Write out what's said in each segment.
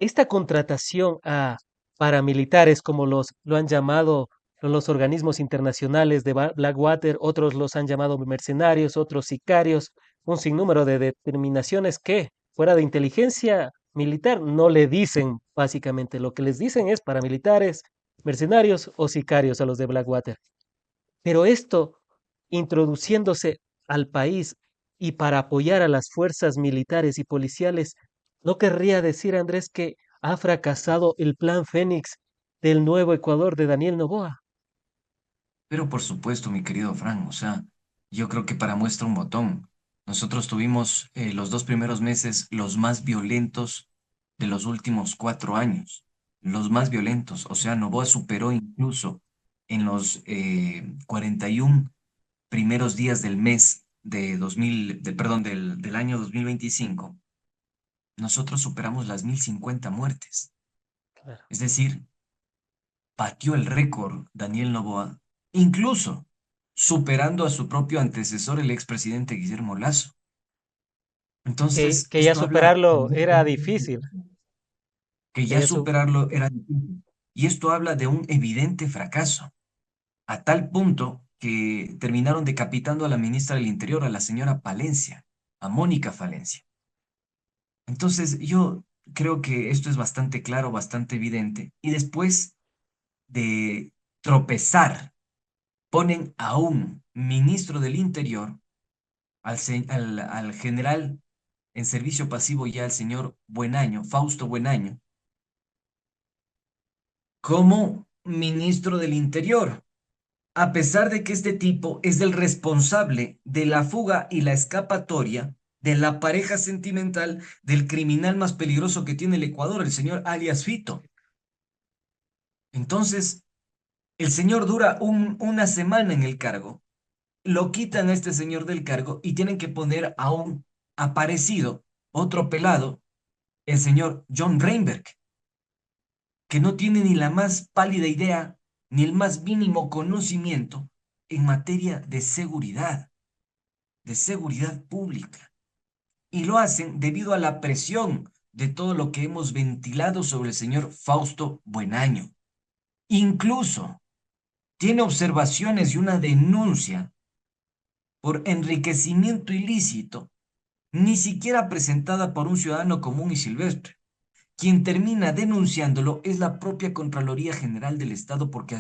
esta contratación a paramilitares, como lo han llamado los organismos internacionales de Blackwater, otros los han llamado mercenarios, otros sicarios, un sinnúmero de determinaciones que, fuera de inteligencia militar, no le dicen básicamente. Lo que les dicen es paramilitares, mercenarios o sicarios a los de Blackwater. Pero esto, introduciéndose al país y para apoyar a las fuerzas militares y policiales, ¿no querría decir, Andrés, que ha fracasado el plan Fénix del nuevo Ecuador de Daniel Noboa? Pero por supuesto, mi querido Fran, o sea, yo creo que para muestra un botón, nosotros tuvimos los 2 primeros meses los más violentos de los últimos 4 años, los más violentos. O sea, Noboa superó incluso en los 41 primeros días del mes de 2000, perdón, del año 2025, nosotros superamos las 1050 muertes. Claro. Es decir, batió el récord Daniel Noboa, incluso superando a su propio antecesor, el expresidente Guillermo Lasso. Entonces, Que ya esto habla superarlo era difícil, que que ya ya su- superarlo era difícil. Y esto habla de un evidente fracaso, a tal punto que terminaron decapitando a la ministra del Interior, a la señora Palencia, a Mónica Falencia. Entonces, yo creo que esto es bastante claro, bastante evidente. Y después de tropezar, ponen a un ministro del Interior, al general en servicio pasivo ya, el señor Buenaño, Fausto Buenaño, como ministro del Interior, a pesar de que este tipo es el responsable de la fuga y la escapatoria de la pareja sentimental del criminal más peligroso que tiene el Ecuador, el señor alias Fito. Entonces, el señor dura una semana en el cargo, lo quitan a este señor del cargo y tienen que poner a un aparecido, otro pelado, el señor John Reinberg, que no tiene ni la más pálida idea ni el más mínimo conocimiento en materia de seguridad pública. Y lo hacen debido a la presión de todo lo que hemos ventilado sobre el señor Fausto Buenaño. Incluso tiene observaciones y una denuncia por enriquecimiento ilícito, ni siquiera presentada por un ciudadano común y silvestre. Quien termina denunciándolo es la propia Contraloría General del Estado porque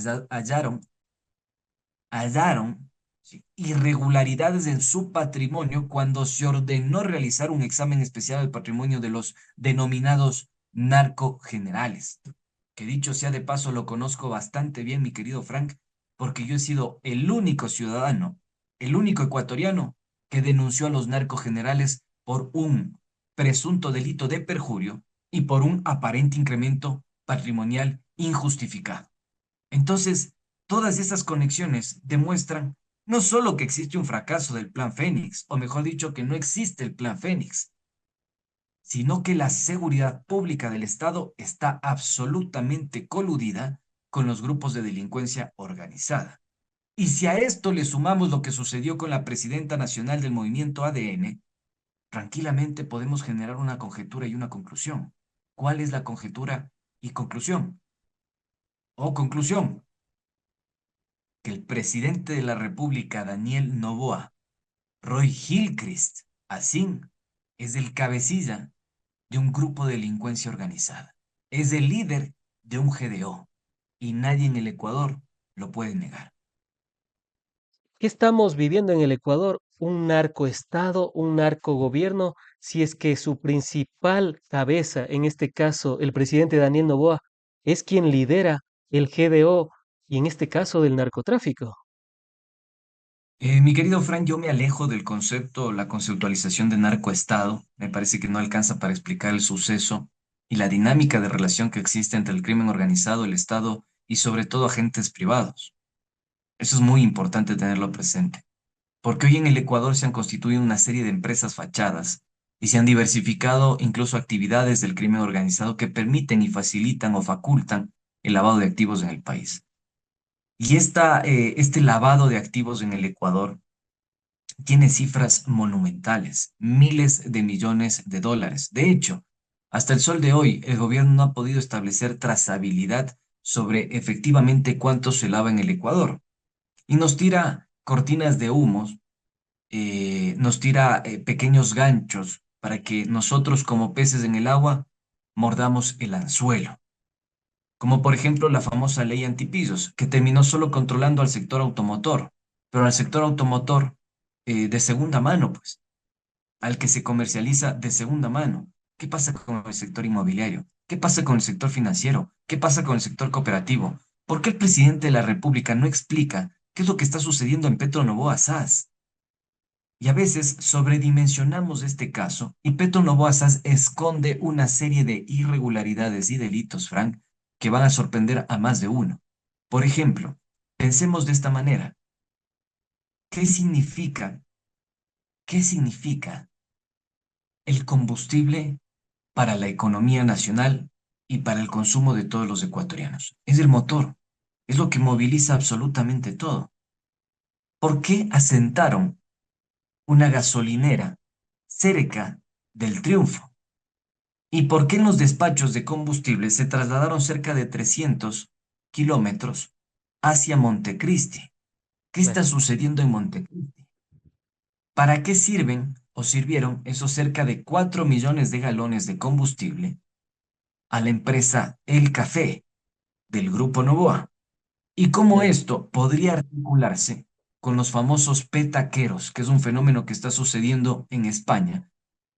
hallaron sí, irregularidades en su patrimonio cuando se ordenó realizar un examen especial al patrimonio de los denominados narcogenerales. Que dicho sea de paso, lo conozco bastante bien, mi querido Frank, porque yo he sido el único ciudadano, el único ecuatoriano que denunció a los narcogenerales por un presunto delito de perjurio y por un aparente incremento patrimonial injustificado. Entonces, todas esas conexiones demuestran no solo que existe un fracaso del Plan Fénix, o mejor dicho, que no existe el Plan Fénix, sino que la seguridad pública del Estado está absolutamente coludida con los grupos de delincuencia organizada. Y si a esto le sumamos lo que sucedió con la presidenta nacional del movimiento ADN, tranquilamente podemos generar una conjetura y una conclusión. ¿Cuál es la conjetura y conclusión? O conclusión, que el presidente de la República, Daniel Noboa, Roy Hillcrist, así, es el cabecilla de un grupo de delincuencia organizada. Es el líder de un GDO y nadie en el Ecuador lo puede negar. ¿Qué estamos viviendo en el Ecuador? Un narcoestado, un narcogobierno, si es que su principal cabeza, en este caso el presidente Daniel Noboa, es quien lidera el GDO y en este caso del narcotráfico. Mi querido Frank, yo me alejo del concepto, la conceptualización de narcoestado. Me parece que no alcanza para explicar el suceso y la dinámica de relación que existe entre el crimen organizado, el Estado y sobre todo agentes privados. Eso es muy importante tenerlo presente, porque hoy en el Ecuador se han constituido una serie de empresas fachadas y se han diversificado incluso actividades del crimen organizado que permiten y facilitan o facultan el lavado de activos en el país. Y este lavado de activos en el Ecuador tiene cifras monumentales, miles de millones de dólares. De hecho, Hasta el sol de hoy, el gobierno no ha podido establecer trazabilidad sobre efectivamente cuánto se lava en el Ecuador. Y nos tira cortinas de humos, nos tira pequeños ganchos para que nosotros como peces en el agua mordamos el anzuelo. Como por ejemplo la famosa ley antipisos, que terminó solo controlando al sector automotor, pero al sector automotor de segunda mano, pues, al que se comercializa de segunda mano. ¿Qué pasa con el sector inmobiliario? ¿Qué pasa con el sector financiero? ¿Qué pasa con el sector cooperativo? ¿Por qué el presidente de la República no explica qué es lo que está sucediendo en Petro Novoa SAS? Y a veces sobredimensionamos este caso y Petro Novoa SAS esconde una serie de irregularidades y delitos, Frank, que van a sorprender a más de uno. Por ejemplo, pensemos de esta manera. ¿Qué significa, qué significa el combustible para la economía nacional y para el consumo de todos los ecuatorianos? Es el motor, es lo que moviliza absolutamente todo. ¿Por qué asentaron una gasolinera cerca del Triunfo? ¿Y por qué en los despachos de combustible se trasladaron cerca de 300 kilómetros hacia Montecristi? ¿Qué Claro, está sucediendo en Montecristi? ¿Para qué sirven o sirvieron esos cerca de 4 millones de galones de combustible a la empresa El Café del Grupo Novoa? ¿Y cómo claro. esto podría articularse con los famosos petaqueros, que es un fenómeno que está sucediendo en España,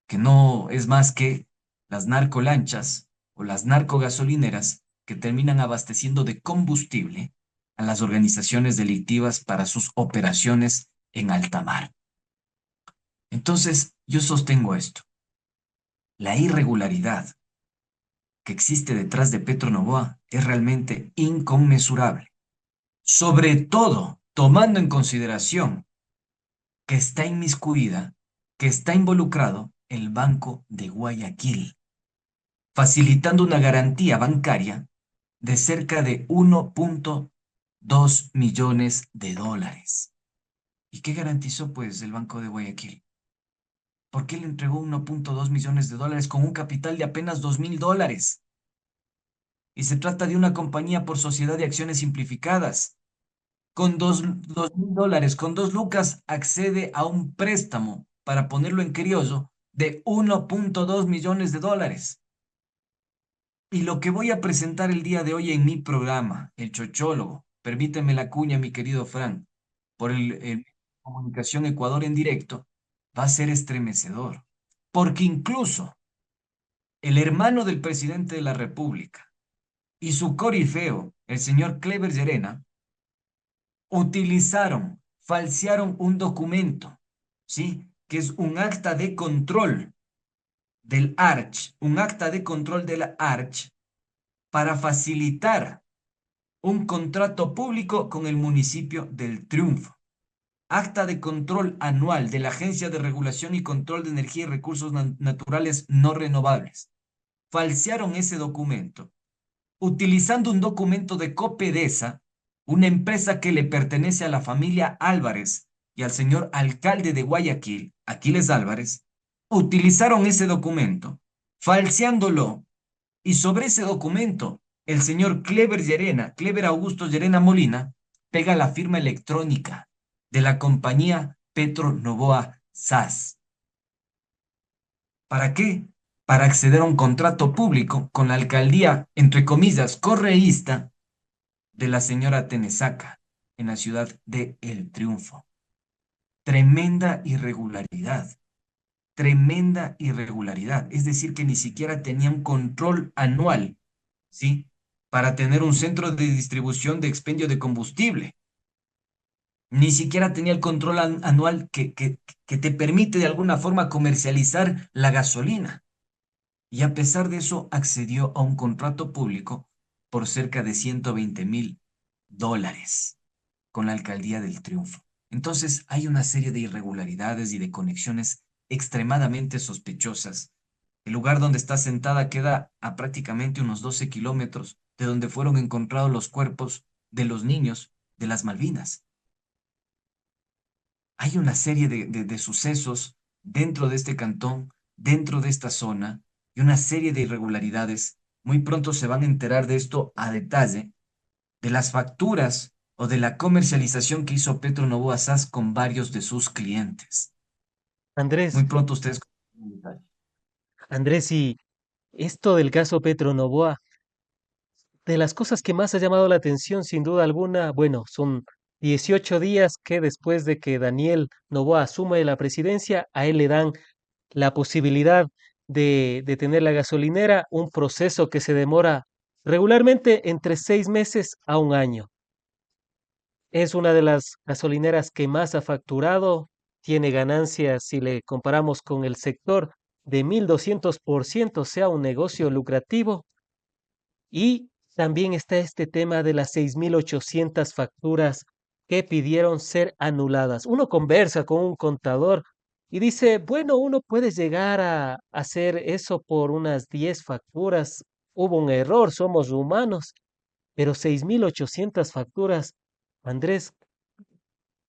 que no es más que las narcolanchas o las narcogasolineras que terminan abasteciendo de combustible a las organizaciones delictivas para sus operaciones en alta mar? Entonces, yo sostengo esto. La irregularidad que existe detrás de Petro Novoa es realmente inconmensurable, sobre todo tomando en consideración que está inmiscuida, que está involucrado el Banco de Guayaquil, facilitando una garantía bancaria de cerca de 1,2 millones de dólares. ¿Y qué garantizó, pues, el Banco de Guayaquil? ¿Por qué le entregó 1,2 millones de dólares con un capital de apenas $2.000? Y se trata de una compañía por sociedad de acciones simplificadas. Con $2.000, con 2 lucas, accede a un préstamo, para ponerlo en criollo, de 1,2 millones de dólares. Y lo que voy a presentar el día de hoy en mi programa, El Chochólogo, permíteme la cuña, mi querido Fran, por el Comunicación Ecuador en directo, va a ser estremecedor. Porque incluso el hermano del presidente de la República y su corifeo, el señor Kleber Llerena, utilizaron, falsearon un documento, ¿sí? Que es un acta de control del ARCH, un acta de control de la ARCH para facilitar un contrato público con el municipio del Triunfo. Acta de control anual de la Agencia de Regulación y Control de Energía y Recursos Naturales No Renovables. Falsearon ese documento utilizando un documento de Copedesa, una empresa que le pertenece a la familia Álvarez y al señor alcalde de Guayaquil, Aquiles Álvarez. Utilizaron ese documento, falseándolo, y sobre ese documento, el señor Clever Llerena, Clever Augusto Llerena Molina, pega la firma electrónica de la compañía Petro Novoa SAS. ¿Para qué? Para acceder a un contrato público con la alcaldía, entre comillas, correísta de la señora Tenesaca en la ciudad de El Triunfo. Tremenda irregularidad, tremenda irregularidad. Es decir, que ni siquiera tenían control anual, ¿sí? Para tener un centro de distribución de expendio de combustible. Ni siquiera tenía el control anual que te permite de alguna forma comercializar la gasolina. Y a pesar de eso, accedió a un contrato público por cerca de $120.000 con la alcaldía del Triunfo. Entonces, hay una serie de irregularidades y de conexiones extremadamente sospechosas. El lugar donde está sentada queda a prácticamente unos 12 kilómetros de donde fueron encontrados los cuerpos de los niños de las Malvinas. Hay una serie de sucesos dentro de este cantón, dentro de esta zona, y una serie de irregularidades. Muy pronto se van a enterar de esto a detalle, de las facturas o de la comercialización que hizo Petro Novoa SAS con varios de sus clientes. Andrés, Muy pronto ustedes... conocen el detalle. Andrés, y esto del caso Petro Novoa, de las cosas que más ha llamado la atención, sin duda alguna, bueno, son 18 días que después de que Daniel Noboa asume la presidencia, a él le dan la posibilidad de tener la gasolinera, un proceso que se demora regularmente entre 6 meses a un año. Es una de las gasolineras que más ha facturado, tiene ganancias si le comparamos con el sector de 1200%, sea un negocio lucrativo. Y también está este tema de las 6800 facturas que pidieron ser anuladas. Uno conversa con un contador y dice, bueno, uno puede llegar a hacer eso por unas 10 facturas. Hubo un error, somos humanos, pero 6800 facturas, Andrés,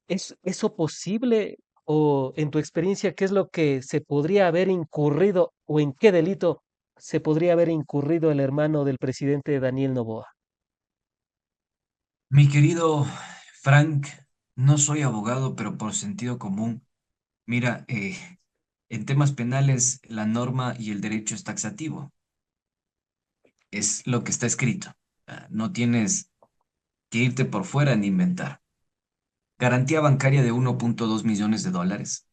¿es eso posible? O en tu experiencia, ¿qué es lo que se podría haber incurrido o en qué delito se podría haber incurrido el hermano del presidente Daniel Noboa? Mi querido Frank, no soy abogado, pero por sentido común, mira, en temas penales la norma y el derecho es taxativo, es lo que está escrito. No tienes que irte por fuera ni inventar. Garantía bancaria de 1,2 millones de dólares,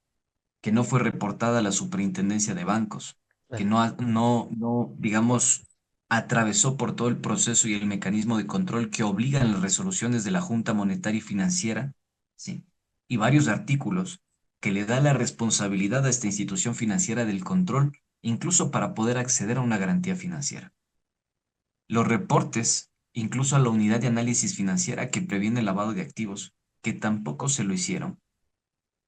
que no fue reportada a la Superintendencia de Bancos, que Claro. digamos, atravesó por todo el proceso y el mecanismo de control que obligan las resoluciones de la Junta Monetaria y Financiera, sí, y varios artículos que le da la responsabilidad a esta institución financiera del control, incluso para poder acceder a una garantía financiera. Los reportes, incluso a la unidad de análisis financiera que previene el lavado de activos, que tampoco se lo hicieron.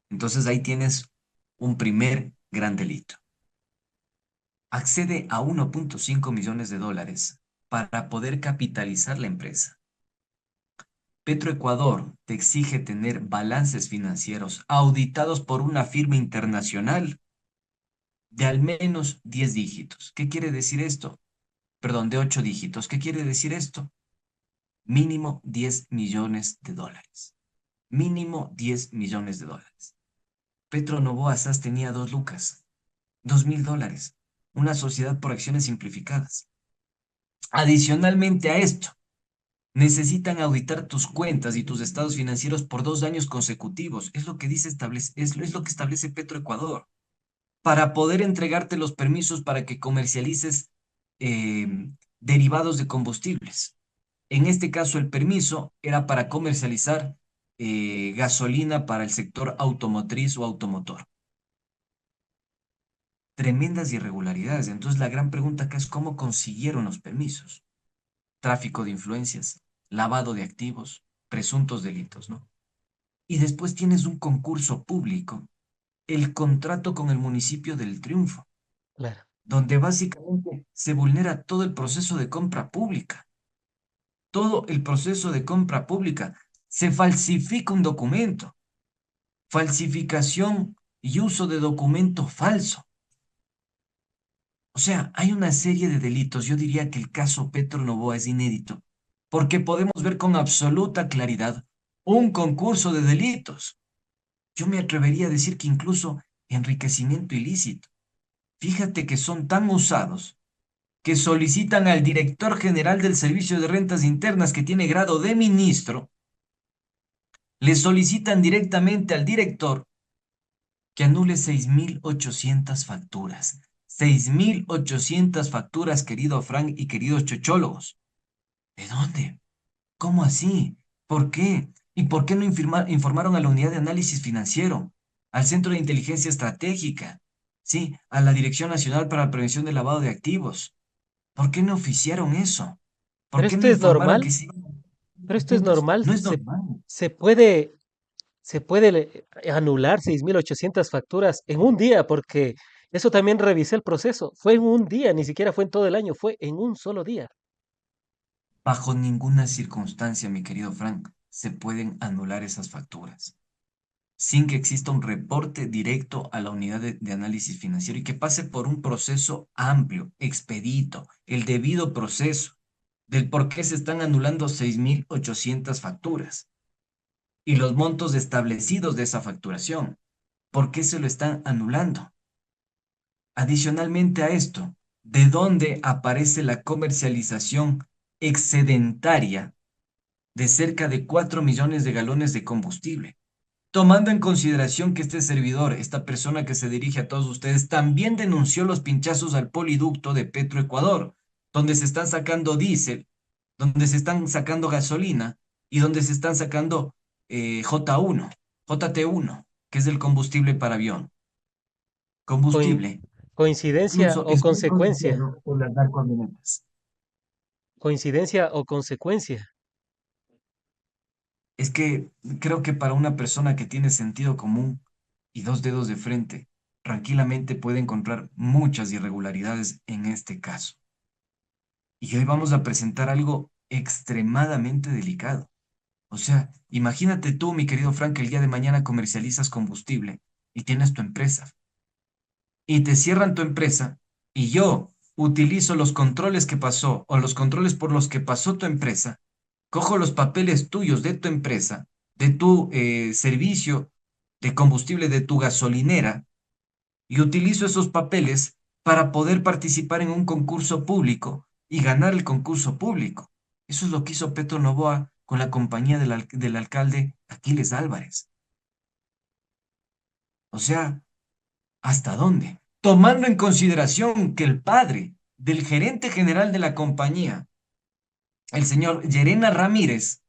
Entonces ahí tienes un primer gran delito. Accede a 1,5 millones de dólares para poder capitalizar la empresa. Petroecuador te exige tener balances financieros auditados por una firma internacional de al menos 10 dígitos. ¿Qué quiere decir esto? Perdón, de 8 dígitos. ¿Qué quiere decir esto? Mínimo 10 millones de dólares. Mínimo 10 millones de dólares. Petro Novoa SAS tenía 2 lucas, 2.000 dólares. Una sociedad por acciones simplificadas. Adicionalmente a esto, necesitan auditar tus cuentas y tus estados financieros por 2 años consecutivos. Es lo que dice es lo que establece Petroecuador. Para poder entregarte los permisos para que comercialices derivados de combustibles. En este caso, el permiso era para comercializar gasolina para el sector automotriz o automotor. Tremendas irregularidades. Entonces, la gran pregunta acá es cómo consiguieron los permisos. Tráfico de influencias, lavado de activos, presuntos delitos, ¿no? Y después tienes un concurso público, el contrato con el municipio del Triunfo, Claro. donde básicamente se vulnera todo el proceso de compra pública. Todo el proceso de compra pública. Se falsifica un documento, falsificación y uso de documento falso. O sea, hay una serie de delitos. Yo diría que el caso Petro Novoa es inédito, porque podemos ver con absoluta claridad un concurso de delitos. Yo me atrevería a decir que incluso enriquecimiento ilícito. Fíjate que son tan usados que solicitan al director general del Servicio de Rentas Internas, que tiene grado de ministro, le solicitan directamente al director que anule 6.800 facturas. 6.800 facturas, querido Frank y queridos chochólogos. ¿De dónde? ¿Cómo así? ¿Por qué? ¿Y por qué no informaron a la unidad de análisis financiero, al Centro de Inteligencia Estratégica, sí, a la Dirección Nacional para la Prevención del Lavado de Activos? ¿Por qué no oficiaron eso? ¿Por Pero qué esto no es informaron normal, que se iban a pero esto es cuentas? normal, No es normal. se puede, se puede anular 6800 facturas en un día, porque eso también revisé el proceso. Fue en un día, ni siquiera fue en todo el año, fue en un solo día. Bajo ninguna circunstancia, mi querido Frank, se pueden anular esas facturas. sin que exista un reporte directo a la unidad de análisis financiero y que pase por un proceso amplio, expedito, el debido proceso del por qué se están anulando 6.800 facturas y los montos establecidos de esa facturación. ¿Por qué se lo están anulando? Adicionalmente a esto, ¿de dónde aparece la comercialización excedentaria de cerca de 4 millones de galones de combustible? Tomando en consideración que este servidor, esta persona que se dirige a todos ustedes, también denunció los pinchazos al poliducto de Petroecuador, donde se están sacando diésel, donde se están sacando gasolina y donde se están sacando J1, JT1, que es el combustible para avión. Coin- Combustible coincidencia incluso o es muy consecuencia, codiciado por las narcoamenazas. coincidencia o consecuencia. Es que creo que para una persona que tiene sentido común y dos dedos de frente, tranquilamente puede encontrar muchas irregularidades en este caso. Y hoy vamos a presentar algo extremadamente delicado. O sea, imagínate tú, mi querido Frank, que el día de mañana comercializas combustible y tienes tu empresa y te cierran tu empresa y yo utilizo los controles que pasó o los controles por los que pasó tu empresa, cojo los papeles tuyos de tu empresa, de tu servicio de combustible, de tu gasolinera y utilizo esos papeles para poder participar en un concurso público y ganar el concurso público. Eso es lo que hizo Petro Novoa con la compañía del alcalde Aquiles Álvarez. O sea, ¿hasta dónde? Tomando en consideración que el padre del gerente general de la compañía, el señor Llerena Ramírez,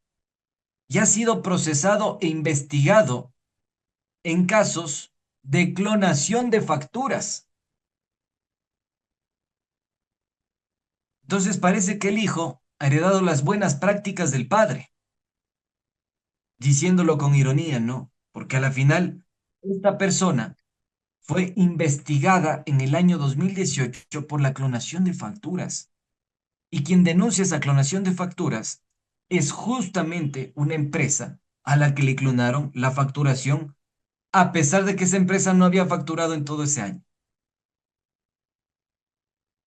ya ha sido procesado e investigado en casos de clonación de facturas. Entonces parece que el hijo ha heredado las buenas prácticas del padre, diciéndolo con ironía, ¿no? Porque a la final, esta persona fue investigada en el año 2018 por la clonación de facturas. Y quien denuncia esa clonación de facturas es justamente una empresa a la que le clonaron la facturación, a pesar de que esa empresa no había facturado en todo ese año.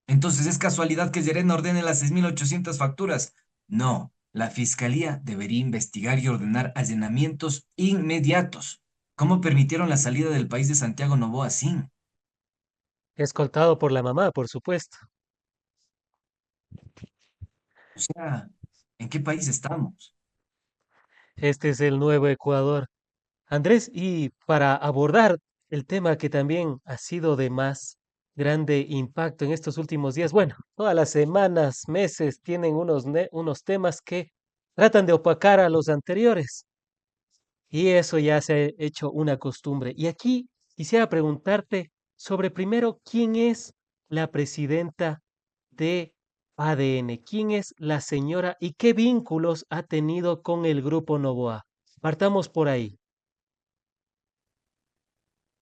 Entonces, ¿es casualidad que Serena ordene las 6.800 facturas? No, la fiscalía debería investigar y ordenar allanamientos inmediatos. ¿Cómo permitieron la salida del país de Santiago Noboa sin? Escoltado por la mamá, por supuesto. O sea, ¿en qué país estamos? Este es el nuevo Ecuador. Andrés, y para abordar el tema que también ha sido de más grande impacto en estos últimos días, bueno, todas las semanas, meses tienen unos temas que tratan de opacar a los anteriores y eso ya se ha hecho una costumbre. Y aquí quisiera preguntarte sobre primero quién es la presidenta de ADN, quién es la señora y qué vínculos ha tenido con el grupo Novoa. Partamos por ahí.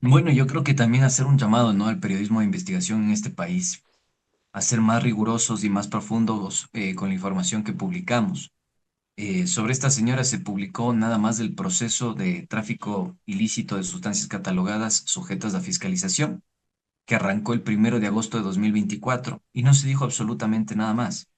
Bueno, yo creo que también hacer un llamado, ¿no?, al periodismo de investigación en este país, a ser más rigurosos y más profundos con la información que publicamos. Sobre esta señora se publicó nada más del proceso de tráfico ilícito de sustancias catalogadas sujetas a fiscalización, que arrancó el 1 de agosto de 2024 y no se dijo absolutamente nada más.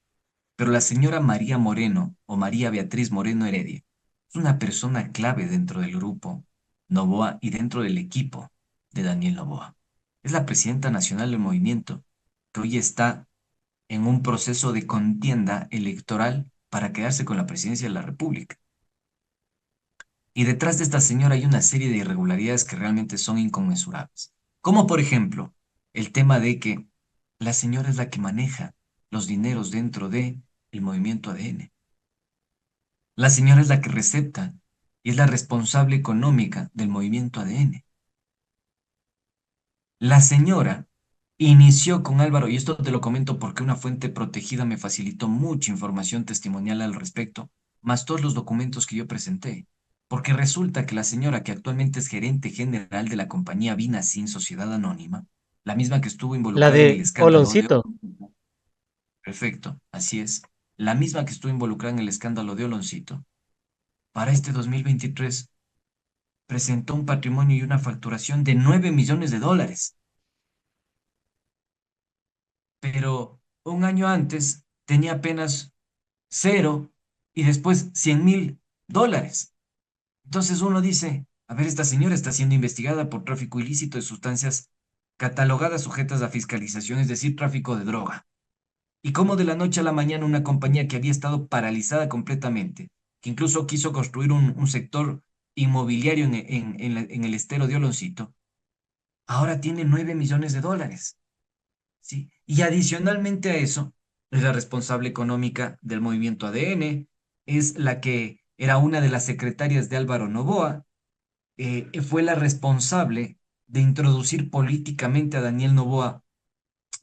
Pero la señora María Moreno o María Beatriz Moreno Heredia es una persona clave dentro del grupo Novoa y dentro del equipo de Daniel Novoa. Es la presidenta nacional del movimiento que hoy está en un proceso de contienda electoral para quedarse con la presidencia de la República. Y detrás de esta señora hay una serie de irregularidades que realmente son inconmensurables. Como por ejemplo, el tema de que la señora es la que maneja los dineros dentro de el movimiento ADN. La señora es la que recepta y es la responsable económica del movimiento ADN. La señora inició con Álvaro, y esto te lo comento porque una fuente protegida me facilitó mucha información testimonial al respecto, más todos los documentos que yo presenté. Porque resulta que la señora que actualmente es gerente general de la compañía Vina Sin Sociedad Anónima, la misma que estuvo La involucrada en el de escándalo de Oloncito. Oloncito, perfecto, así es, la misma que estuvo involucrada en el escándalo de Oloncito, para este 2023 presentó un patrimonio y una facturación de 9 millones de dólares, pero un año antes tenía apenas cero y después 100.000 dólares. Entonces uno dice, a ver, esta señora está siendo investigada por tráfico ilícito de sustancias catalogadas sujetas a fiscalización, es decir, tráfico de droga. Y cómo de la noche a la mañana una compañía que había estado paralizada completamente, que incluso quiso construir un sector inmobiliario en el estero de Oloncito, ahora tiene 9 millones de dólares. ¿Sí? Y adicionalmente a eso, es la responsable económica del movimiento ADN, es la que era una de las secretarias de Álvaro Noboa, fue la responsable de introducir políticamente a Daniel Noboa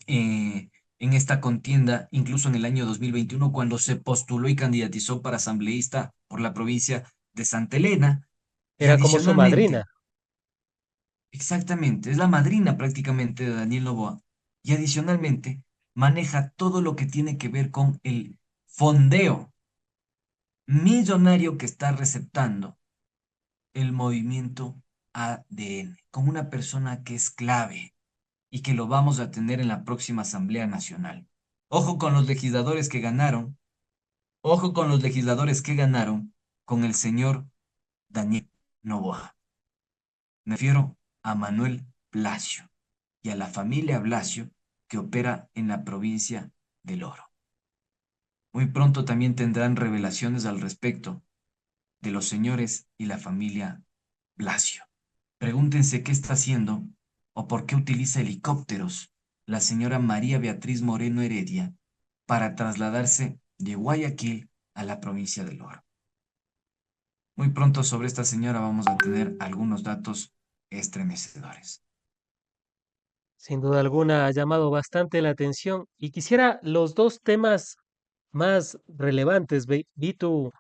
en esta contienda, incluso en el año 2021, cuando se postuló y candidatizó para asambleísta por la provincia de Santa Elena. Y Era como su madrina. adicionalmente, exactamente, es la madrina prácticamente de Daniel Noboa. Y adicionalmente, maneja todo lo que tiene que ver con el fondeo millonario que está receptando el movimiento ADN, con una persona que es clave y que lo vamos a tener en la próxima Asamblea Nacional. Ojo con los legisladores que ganaron, ojo con los legisladores que ganaron con el señor Daniel Noboa. Me refiero a Manuel Blasio y a la familia Blasio que opera en la provincia del Oro. Muy pronto también tendrán revelaciones al respecto de los señores y la familia Blasio. Pregúntense qué está haciendo o por qué utiliza helicópteros la señora María Beatriz Moreno Heredia para trasladarse de Guayaquil a la provincia del Oro. Muy pronto sobre esta señora vamos a tener algunos datos estremecedores. Sin duda alguna ha llamado bastante la atención y quisiera los dos temas más relevantes. Vi tu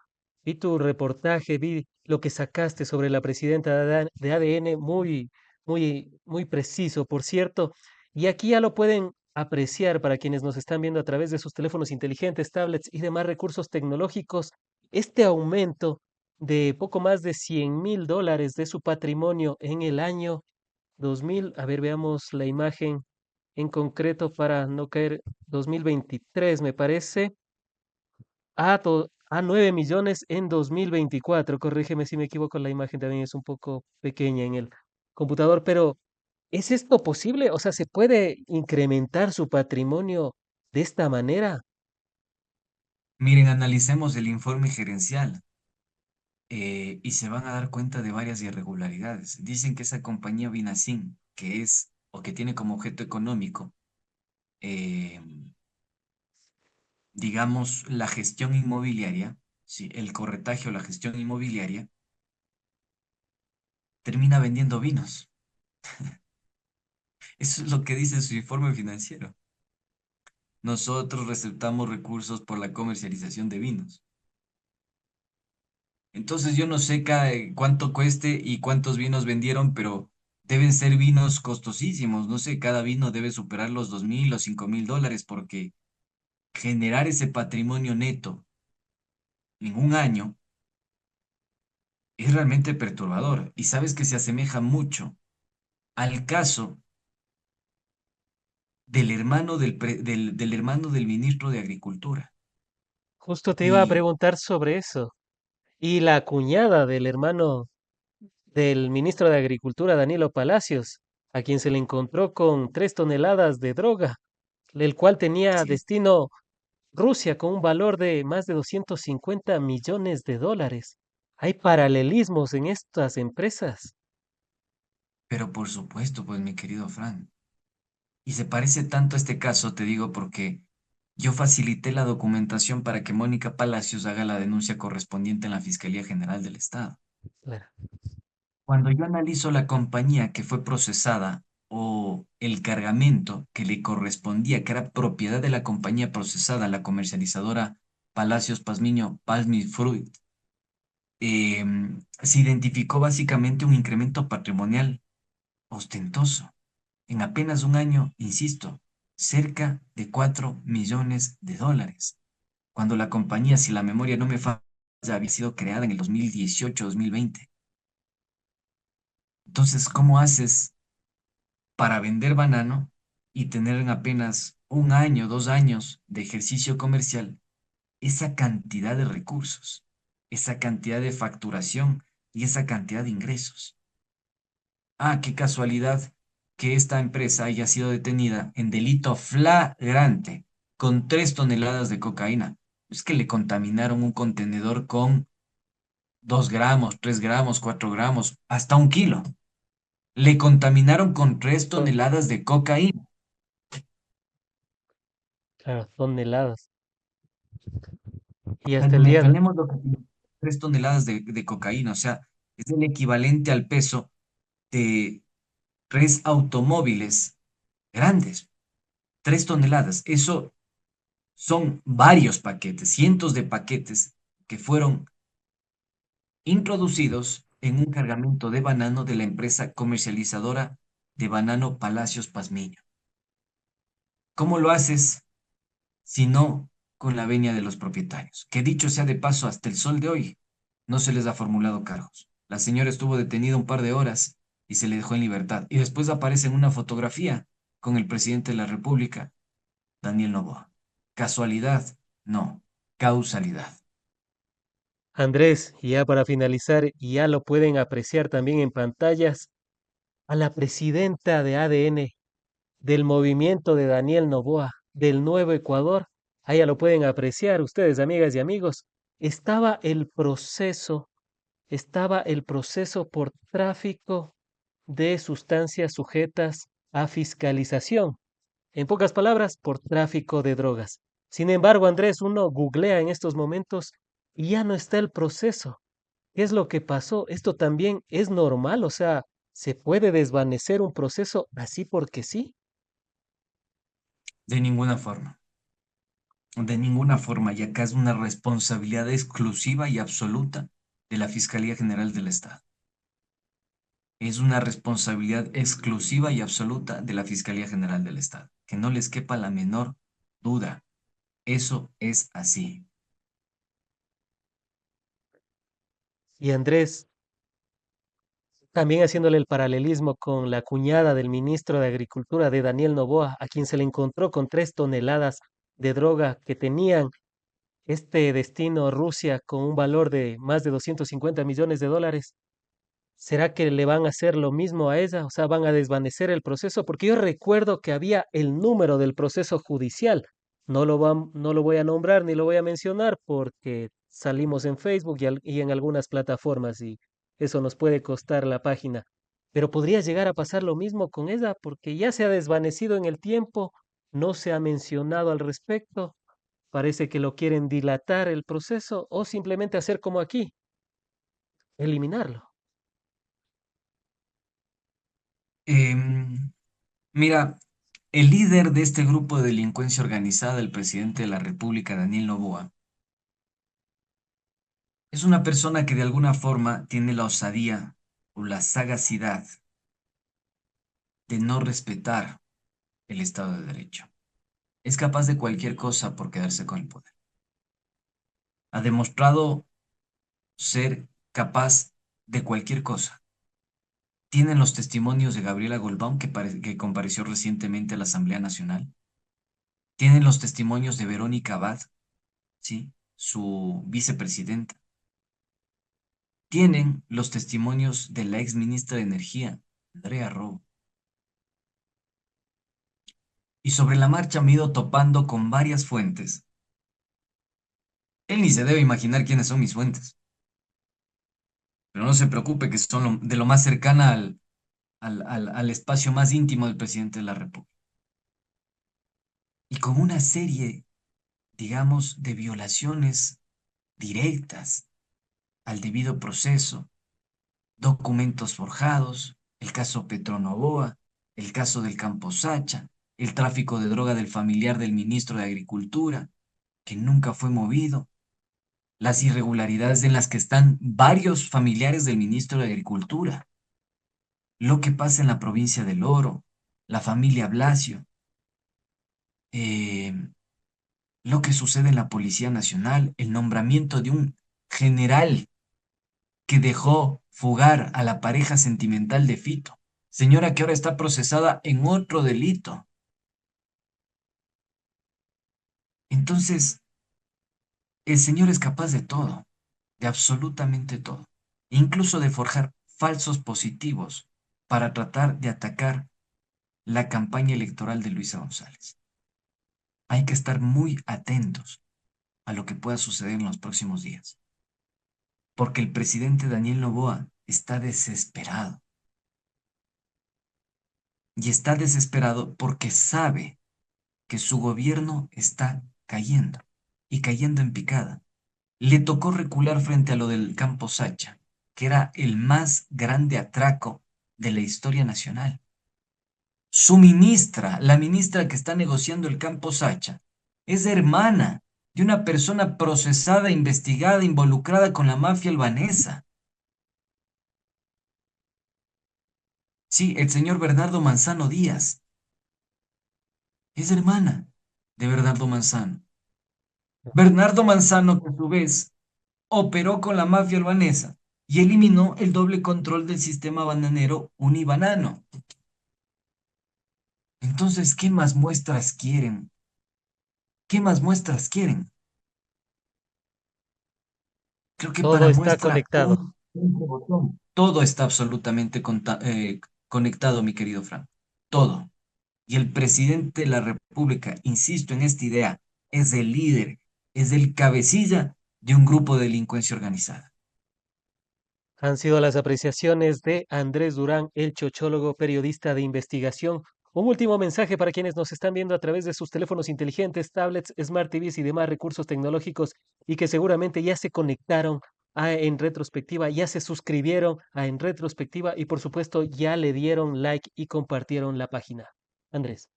reportaje, vi lo que sacaste sobre la presidenta de ADN, muy preciso, por cierto. Y aquí ya lo pueden apreciar para quienes nos están viendo a través de sus teléfonos inteligentes, tablets y demás recursos tecnológicos, este aumento de poco más de $100.000 de su patrimonio en el año 2000. A ver, veamos la imagen en concreto para no caer. 2023, me parece, a 9 millones en 2024. Corrígeme si me equivoco, la imagen también es un poco pequeña en el computador, pero ¿es esto posible? O sea, ¿se puede incrementar su patrimonio de esta manera? Miren, analicemos el informe gerencial y se van a dar cuenta de varias irregularidades. Dicen que esa compañía Vinacin, que es o que tiene como objeto económico, eh, digamos, la gestión inmobiliaria, ¿sí? El corretaje o la gestión inmobiliaria, termina vendiendo vinos. Eso es lo que dice su informe financiero. Nosotros receptamos recursos por la comercialización de vinos. Entonces yo no sé cuánto cueste y cuántos vinos vendieron, pero deben ser vinos costosísimos. No sé, cada vino debe superar los 2.000 o 5.000 dólares porque generar ese patrimonio neto en un año es realmente perturbador. Y sabes que se asemeja mucho al caso del hermano del ministro de Agricultura. Justo te iba a Y preguntar sobre eso. Y la cuñada del hermano del ministro de Agricultura, Danilo Palacios, a quien se le encontró con 3 toneladas de droga, el cual tenía así es. destino Rusia con un valor de más de $250 millones. Hay paralelismos en estas empresas. Pero por supuesto, pues mi querido Frank. Y se parece tanto a este caso, te digo, porque yo facilité la documentación para que Mónica Palacios haga la denuncia correspondiente en la Fiscalía General del Estado. Claro. Cuando yo analizo la compañía que fue procesada o el cargamento que le correspondía, que era propiedad de la compañía procesada, la comercializadora Palacios Pazmiño, Palmi Fruit, se identificó básicamente un incremento patrimonial ostentoso. En apenas un año, insisto, cerca de 4 millones de dólares, cuando la compañía, si la memoria no me falla, había sido creada en el 2018-2020. Entonces, ¿cómo haces para vender banano y tener en apenas un año, 2 años de ejercicio comercial esa cantidad de recursos, esa cantidad de facturación y esa cantidad de ingresos? Ah, qué casualidad que esta empresa haya sido detenida en delito flagrante con 3 toneladas de cocaína. Es que le contaminaron un contenedor con 2 gramos, 3 gramos, 4 gramos, hasta 1 kilo. Le contaminaron con tres To- toneladas de cocaína. Claro, toneladas. Y hasta el día, Imaginemos lo que significa 3 toneladas de cocaína, o sea, es el equivalente al peso de 3 automóviles grandes. 3 toneladas. Eso son varios paquetes, cientos de paquetes que fueron introducidos en un cargamento de banano de la empresa comercializadora de banano Palacios Pazmiño. ¿Cómo lo haces si no con la venia de los propietarios? Que dicho sea de paso, hasta el sol de hoy no se les ha formulado cargos. La señora estuvo detenida un par de horas y se le dejó en libertad. Y después aparece en una fotografía con el presidente de la República, Daniel Noboa. ¿Casualidad? No, causalidad. Andrés, y ya para finalizar, y ya lo pueden apreciar también en pantallas, a la presidenta de ADN del movimiento de Daniel Noboa, del Nuevo Ecuador. Ahí ya lo pueden apreciar ustedes, amigas y amigos. Estaba el proceso, estaba el proceso por tráfico de sustancias sujetas a fiscalización. En pocas palabras, por tráfico de drogas. Sin embargo, Andrés, uno googlea en estos momentos y ya no está el proceso. ¿Qué es lo que pasó? Esto también es normal, o sea, ¿se puede desvanecer un proceso así porque sí? De ninguna forma. De ninguna forma, y acá es una responsabilidad exclusiva y absoluta de la Fiscalía General del Estado. Es una responsabilidad exclusiva y absoluta de la Fiscalía General del Estado. Que no les quepa la menor duda. Eso es así. Y Andrés, también haciéndole el paralelismo con la cuñada del ministro de Agricultura de Daniel Noboa, a quien se le encontró con 3 toneladas de droga que tenían este destino Rusia con un valor de más de 250 millones de dólares. ¿Será que le van a hacer lo mismo a ella? O sea, van a desvanecer el proceso, porque yo recuerdo que había el número del proceso judicial. No lo voy a nombrar ni lo voy a mencionar porque salimos en Facebook y en algunas plataformas y eso nos puede costar la página. Pero podría llegar a pasar lo mismo con ella porque ya se ha desvanecido en el tiempo, no se ha mencionado al respecto. Parece que lo quieren dilatar el proceso o simplemente hacer como aquí, eliminarlo. Em, Mira, el líder de este grupo de delincuencia organizada, el presidente de la República, Daniel Noboa, es una persona que de alguna forma tiene la osadía o la sagacidad de no respetar el Estado de Derecho. Es capaz de cualquier cosa por quedarse con el poder. Ha demostrado ser capaz de cualquier cosa. Tienen los testimonios de Gabriela Goldbaum, que compareció recientemente a la Asamblea Nacional. Tienen los testimonios de Verónica Abad, ¿sí? Su vicepresidenta. Tienen los testimonios de la ex ministra de Energía, Andrea Robo. Y sobre la marcha me he ido topando con varias fuentes. Él ni se debe imaginar quiénes son mis fuentes, pero no se preocupe que son de lo más cercana al espacio más íntimo del presidente de la República. Y con una serie, digamos, de violaciones directas al debido proceso, documentos forjados, el caso Petronovoa, el caso del Campo Sacha, el tráfico de droga del familiar del ministro de Agricultura, que nunca fue movido, las irregularidades en las que están varios familiares del ministro de Agricultura, lo que pasa en la provincia del Oro, la familia Blasio, eh, lo que sucede en la Policía Nacional, el nombramiento de un general que dejó fugar a la pareja sentimental de Fito, señora que ahora está procesada en otro delito. Entonces, el señor es capaz de todo, de absolutamente todo, incluso de forjar falsos positivos para tratar de atacar la campaña electoral de Luisa González. Hay que estar muy atentos a lo que pueda suceder en los próximos días, porque el presidente Daniel Noboa está desesperado y está desesperado porque sabe que su gobierno está cayendo y cayendo en picada. Le tocó recular frente a lo del Campo Sacha, que era el más grande atraco de la historia nacional. Su ministra, la ministra que está negociando el Campo Sacha, es hermana de una persona procesada, investigada, involucrada con la mafia albanesa. Sí, el señor Bernardo Manzano Díaz es hermana de Bernardo Manzano. Bernardo Manzano, que a su vez operó con la mafia albanesa y eliminó el doble control del sistema bananero unibanano. Entonces, ¿qué más muestras quieren? ¿Qué más muestras quieren? Creo que Todo para está muestra conectado. un botón. Todo está absolutamente conectado, mi querido Frank. Todo. Y el presidente de la República, insisto en esta idea, es el líder, es el cabecilla de un grupo de delincuencia organizada. Han sido las apreciaciones de Andrés Durán, el chochólogo, periodista de investigación. Un último mensaje para quienes nos están viendo a través de sus teléfonos inteligentes, tablets, smart TVs y demás recursos tecnológicos y que seguramente ya se conectaron a En Retrospectiva, ya se suscribieron a En Retrospectiva y por supuesto ya le dieron like y compartieron la página. Andrés.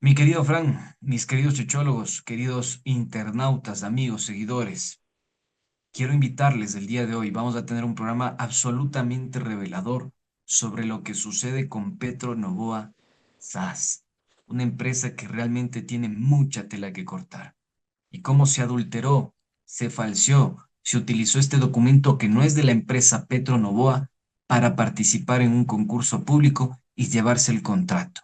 Mi querido Frank, mis queridos chochólogos, queridos internautas, amigos, seguidores, quiero invitarles el día de hoy. Vamos a tener un programa absolutamente revelador sobre lo que sucede con Petro Novoa SAS, una empresa que realmente tiene mucha tela que cortar. Y cómo se adulteró, se falseó, se utilizó este documento que no es de la empresa Petro Novoa para participar en un concurso público y llevarse el contrato.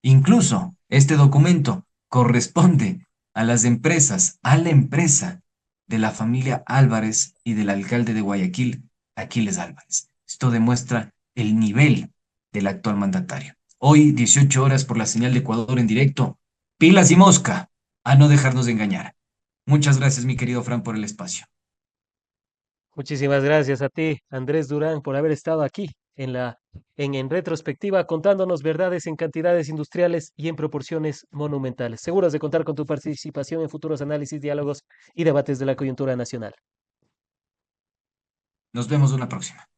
Incluso este documento corresponde a las empresas, a la empresa de la familia Álvarez y del alcalde de Guayaquil, Aquiles Álvarez. Esto demuestra el nivel del actual mandatario. Hoy, 18 horas por la señal de Ecuador en directo. Pilas y mosca, a no dejarnos de engañar. Muchas gracias, mi querido Fran, por el espacio. Muchísimas gracias a ti, Andrés Durán, por haber estado aquí en retrospectiva, contándonos verdades en cantidades industriales y en proporciones monumentales. Seguros de contar con tu participación en futuros análisis, diálogos y debates de la coyuntura nacional. Nos vemos una próxima.